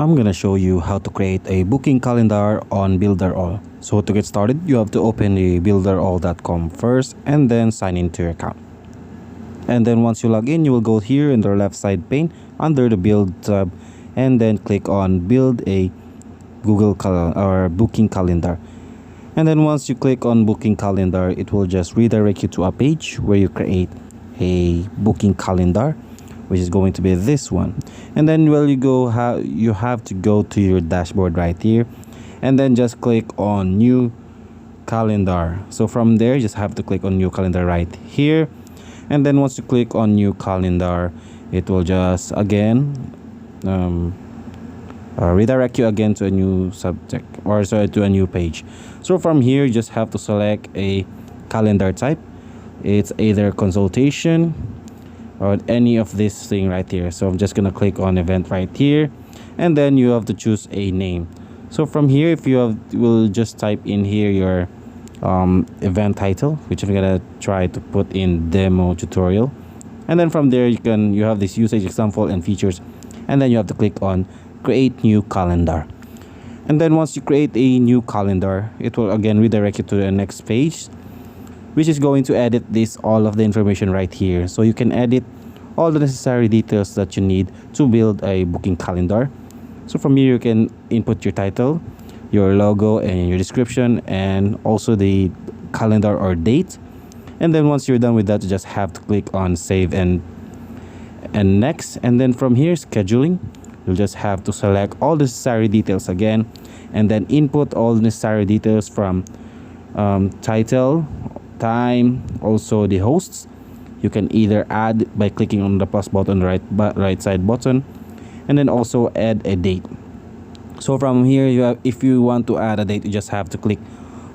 I'm gonna show you how to create a booking calendar on Builderall. So to get started, you have to open the builderall.com first and then sign into your account. And then once you log in, you will go here in the left side pane under the build tab and then click on build a Google or booking calendar. And then once you click on booking calendar, it will just redirect you to a page where you create a booking calendar, which is going to be this one. And then you have to go to your dashboard right here and then just click on new calendar. So from there, you just have to click on new calendar right here. And then once you click on new calendar, it will just again redirect you again to a new subject, or sorry, to a new page. So from here, you just have to select a calendar type. It's either consultation or any of this thing right here. So I'm just gonna click on event right here, and then you have to choose a name. So from here, if you will just type in here your event title, which I'm gonna try to put in demo tutorial. And then from there, you have this usage example and features, and then you have to click on create new calendar. And then once you create a new calendar, it will again redirect you to the next page, which is going to edit all of the information right here. So you can edit all the necessary details that you need to build a booking calendar. So from here, you can input your title, your logo, and your description, and also the calendar or date. And then once you're done with that, you just have to click on save and next. And then from here, scheduling, you'll just have to select all the necessary details again, and then input all the necessary details from title, time, also the hosts. You can either add by clicking on the plus button, right side button, and then also add a date. So from here, if you want to add a date, you just have to click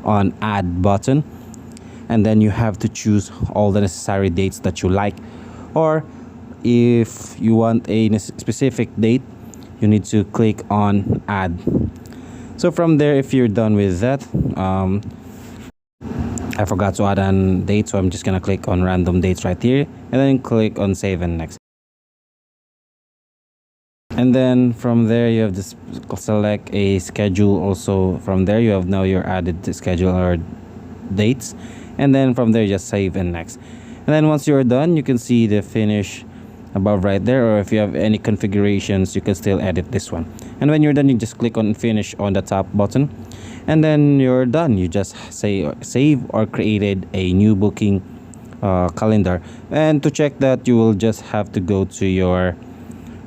on add button, and then you have to choose all the necessary dates that you like. Or if you want a specific date, you need to click on add. So from there, if you're done with that, I forgot to add a date, so I'm just gonna click on random dates right here, and then click on save and next. And then from there, you have to select a schedule. Also from there, you have now your added schedule or dates, and then from there, just save and next. And then once you're done, you can see the finish above right there, or if you have any configurations, you can still edit this one. And when you're done, you just click on finish on the top button, and then you're done. You just say save or created a new booking calendar. And to check that, you will just have to go to your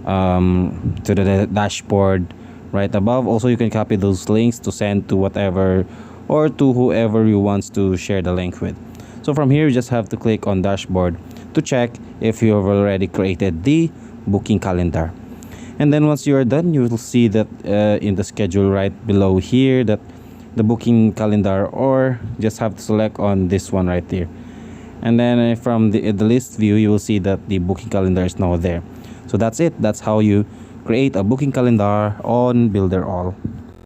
to the dashboard right above. Also, you can copy those links to send to whatever or to whoever you want to share the link with. So from here, you just have to click on dashboard to check if you have already created the booking calendar. And then once you are done, you will see that in the schedule right below here that the booking calendar, or just have to select on this one right there. And then from the list view, you will see that the booking calendar is now there. So that's it. That's how you create a booking calendar on Builderall.